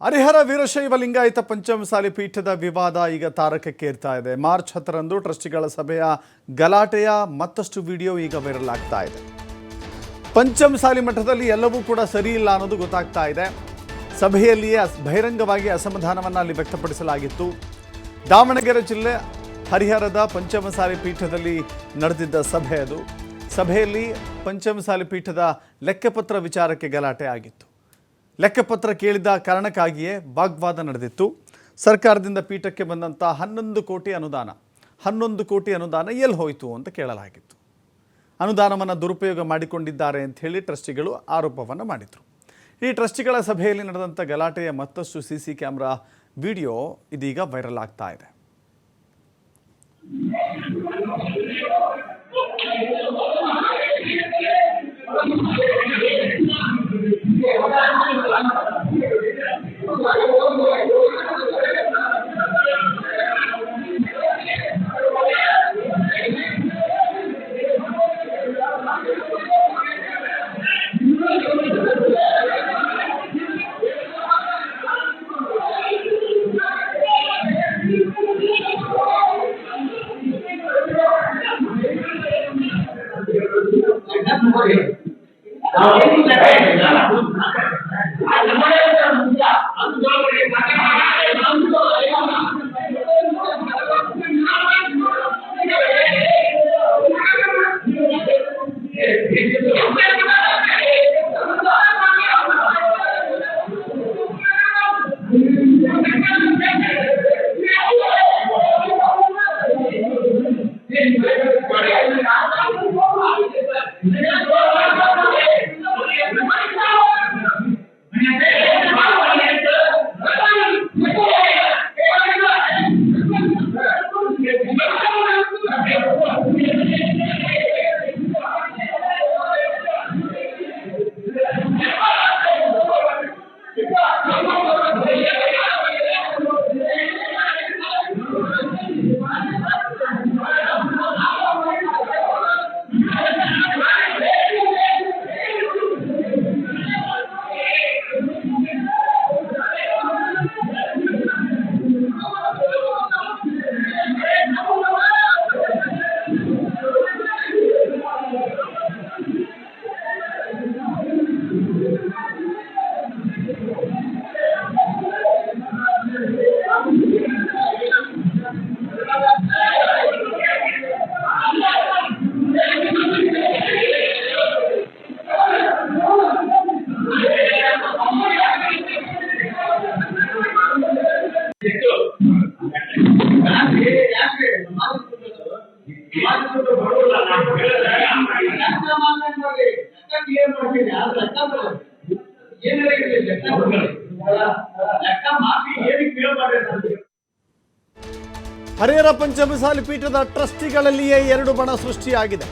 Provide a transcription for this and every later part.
ಹರಿಹರ ವೀರಶೈವ ಲಿಂಗಾಯತ ಪಂಚಮಸಾಲಿ ಪೀಠದ ವಿವಾದ ಈಗ ತಾರಕಕ್ಕೇರ್ತಾ ಇದೆ. ಮಾರ್ಚ್ 10ರಂದು ಟ್ರಸ್ಟಿಗಳ ಸಭೆಯ ಗಲಾಟೆಯ ಮತ್ತಷ್ಟು ವಿಡಿಯೋ ಈಗ ವೈರಲ್ ಆಗ್ತಾ ಇದೆ. ಪಂಚಮಸಾಲಿ ಮಠದಲ್ಲಿ ಎಲ್ಲವೂ ಕೂಡ ಸರಿ ಇಲ್ಲ ಅನ್ನೋದು ಗೊತ್ತಾಗ್ತಾ ಇದೆ. ಸಭೆಯಲ್ಲಿಯೇ ಬಹಿರಂಗವಾಗಿ ಅಸಮಾಧಾನವನ್ನು ಅಲ್ಲಿ ವ್ಯಕ್ತಪಡಿಸಲಾಗಿತ್ತು. ದಾವಣಗೆರೆ ಜಿಲ್ಲೆ ಹರಿಹರದ ಪಂಚಮಸಾಲಿ ಪೀಠದಲ್ಲಿ ನಡೆದಿದ್ದ ಸಭೆ ಅದು. ಸಭೆಯಲ್ಲಿ ಪಂಚಮಸಾಲಿ ಪೀಠದ ಲೆಕ್ಕಪತ್ರ ವಿಚಾರಕ್ಕೆ ಗಲಾಟೆ ಆಗಿತ್ತು. ಲೆಕ್ಕಪತ್ರ ಕೇಳಿದ ಕಾರಣಕ್ಕಾಗಿಯೇ ವಾಗ್ವಾದ ನಡೆದಿತ್ತು. ಸರ್ಕಾರದಿಂದ ಪೀಠಕ್ಕೆ ಬಂದಂಥ 11 ಕೋಟಿ ಅನುದಾನ ಎಲ್ಲಿ ಹೋಯಿತು ಅಂತ ಕೇಳಲಾಗಿತ್ತು. ಅನುದಾನವನ್ನು ದುರುಪಯೋಗ ಮಾಡಿಕೊಂಡಿದ್ದಾರೆ ಅಂತ ಹೇಳಿ ಟ್ರಸ್ಟಿಗಳು ಆರೋಪವನ್ನು ಮಾಡಿದರು. ಈ ಟ್ರಸ್ಟಿಗಳ ಸಭೆಯಲ್ಲಿ ನಡೆದಂಥ ಗಲಾಟೆಯ ಮತ್ತಷ್ಟು CC ಕ್ಯಾಮ್ರಾ ವಿಡಿಯೋ ಇದೀಗ ವೈರಲ್ ಆಗ್ತಾ ಇದೆ. ಹರಿಹರ ಪಂಚಮಸಾಲಿ ಪೀಠದ ಟ್ರಸ್ಟಿಗಳಲ್ಲಿಯೇ 2 ಬಣ ಸೃಷ್ಟಿಯಾಗಿದೆ.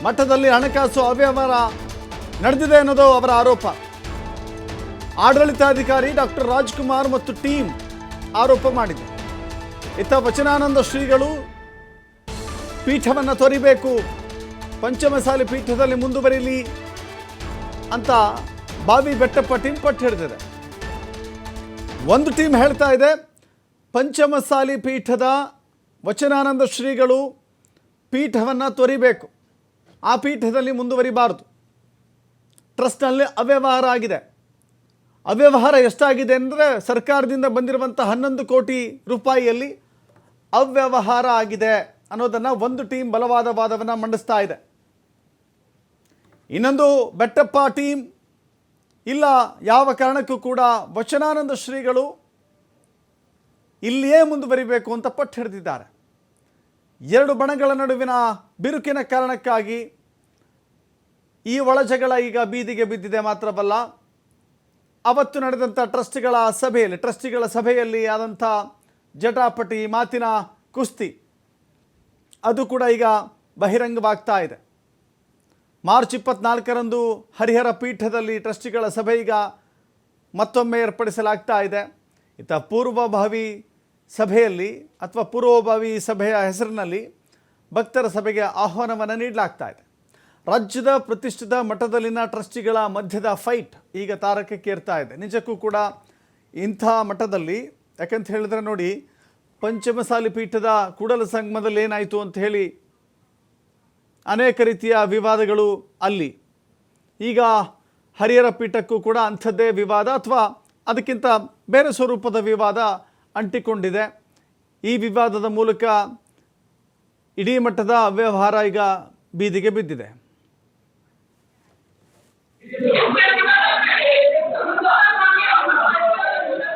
ಮಠದಲ್ಲಿ ಹಣಕಾಸು ಅವ್ಯವಹಾರ ನಡೆದಿದೆ ಅನ್ನೋದು ಅವರ ಆರೋಪ. ಆಡಳಿತಾಧಿಕಾರಿ ಡಾಕ್ಟರ್ ರಾಜ್ಕುಮಾರ್ ಮತ್ತು ಟೀಮ್ ಆರೋಪ ಮಾಡಿದೆ. ಇತ್ತ ವಚನಾನಂದ ಶ್ರೀಗಳು ಪೀಠವನ್ನು ತೊರಿಬೇಕು, ಪಂಚಮಸಾಲಿ ಪೀಠದಲ್ಲಿ ಮುಂದುವರಿಲಿ ಅಂತ ಬಾವಿ ಬೆಟ್ಟಪ್ಪ ಟೀಮ್ ಪಟ್ಟು ಹಿಡಿದಿದೆ. ಒಂದು ಟೀಮ್ ಹೇಳ್ತಾ ಇದೆ ಪಂಚಮಸಾಲಿ ಪೀಠದ ವಚನಾನಂದ ಶ್ರೀಗಳು ಪೀಠವನ್ನು ತೊರಿಬೇಕು, ಆ ಪೀಠದಲ್ಲಿ ಮುಂದುವರಿಬಾರದು. ಟ್ರಸ್ಟ್ನಲ್ಲಿ ಅವ್ಯವಹಾರ ಆಗಿದೆ. ಅವ್ಯವಹಾರ ಎಷ್ಟಾಗಿದೆ ಅಂದರೆ ಸರ್ಕಾರದಿಂದ ಬಂದಿರುವಂಥ 11 ಕೋಟಿ ರೂಪಾಯಿಯಲ್ಲಿ ಅವ್ಯವಹಾರ ಆಗಿದೆ ಅನ್ನೋದನ್ನು ಒಂದು ಟೀಮ್ ಬಲವಾದ ವಾದವನ್ನು ಮಂಡಿಸ್ತಾ ಇದೆ. ಇನ್ನೊಂದು ಬೆಟ್ಟಪ್ಪ ಟೀಮ್ ಇಲ್ಲ, ಯಾವ ಕಾರಣಕ್ಕೂ ಕೂಡ ವಚನಾನಂದ ಶ್ರೀಗಳು ಇಲ್ಲಿಯೇ ಮುಂದುವರಿಬೇಕು ಅಂತ ಪಟ್ಟು ಹಿಡಿದಿದ್ದಾರೆ. 2 ಬಣಗಳ ನಡುವಿನ ಬಿರುಕಿನ ಕಾರಣಕ್ಕಾಗಿ ಈ ಒಳಜಗಳ ಈಗ ಬೀದಿಗೆ ಬಿದ್ದಿದೆ. ಮಾತ್ರವಲ್ಲ, ಅವತ್ತು ನಡೆದಂಥ ಟ್ರಸ್ಟಿಗಳ ಸಭೆಯಲ್ಲಿ ಆದಂಥ ಜಟಾಪಟಿ ಮಾತಿನ ಕುಸ್ತಿ ಅದು ಕೂಡ ಈಗ ಬಹಿರಂಗವಾಗ್ತಾ ಇದೆ. ಮಾರ್ಚ್ 24ರಂದು ಹರಿಹರ ಪೀಠದಲ್ಲಿ ಟ್ರಸ್ಟಿಗಳ ಸಭೆ ಈಗ ಮತ್ತೊಮ್ಮೆ ಏರ್ಪಡಿಸಲಾಗ್ತಾ ಇದೆ. ಇತ್ತ ಪೂರ್ವಭಾವಿ ಸಭೆಯ ಹೆಸರಿನಲ್ಲಿ ಭಕ್ತರ ಸಭೆಗೆ ಆಹ್ವಾನವನ್ನು ನೀಡಲಾಗ್ತಾ ಇದೆ. ರಾಜ್ಯದ ಪ್ರತಿಷ್ಠಿತ ಮಠದಲ್ಲಿನ ಟ್ರಸ್ಟಿಗಳ ಮಧ್ಯದ ಫೈಟ್ ಈಗ ತಾರಕಕ್ಕೇರ್ತಾ ಇದೆ. ನಿಜಕ್ಕೂ ಕೂಡ ಇಂಥ ಮಠದಲ್ಲಿ ಯಾಕಂತ ಹೇಳಿದ್ರೆ ನೋಡಿ, ಪಂಚಮಸಾಲಿ ಪೀಠದ ಕೂಡಲ ಸಂಗಮದಲ್ಲಿ ಏನಾಯಿತು ಅಂತ ಹೇಳಿ ಅನೇಕ ರೀತಿಯ ವಿವಾದಗಳು ಅಲ್ಲಿ. ಈಗ ಹರಿಹರ ಪೀಠಕ್ಕೂ ಕೂಡ ಅಂಥದ್ದೇ ವಿವಾದ ಅಥವಾ ಅದಕ್ಕಿಂತ ಬೇರೆ ಸ್ವರೂಪದ ವಿವಾದ ಅಂಟಿಕೊಂಡಿದೆ. ಈ ವಿವಾದದ ಮೂಲಕ ಇಡೀ ಮಟ್ಟದ ಅವ್ಯವಹಾರ ಈಗ ಬೀದಿಗೆ ಬಿದ್ದಿದೆ.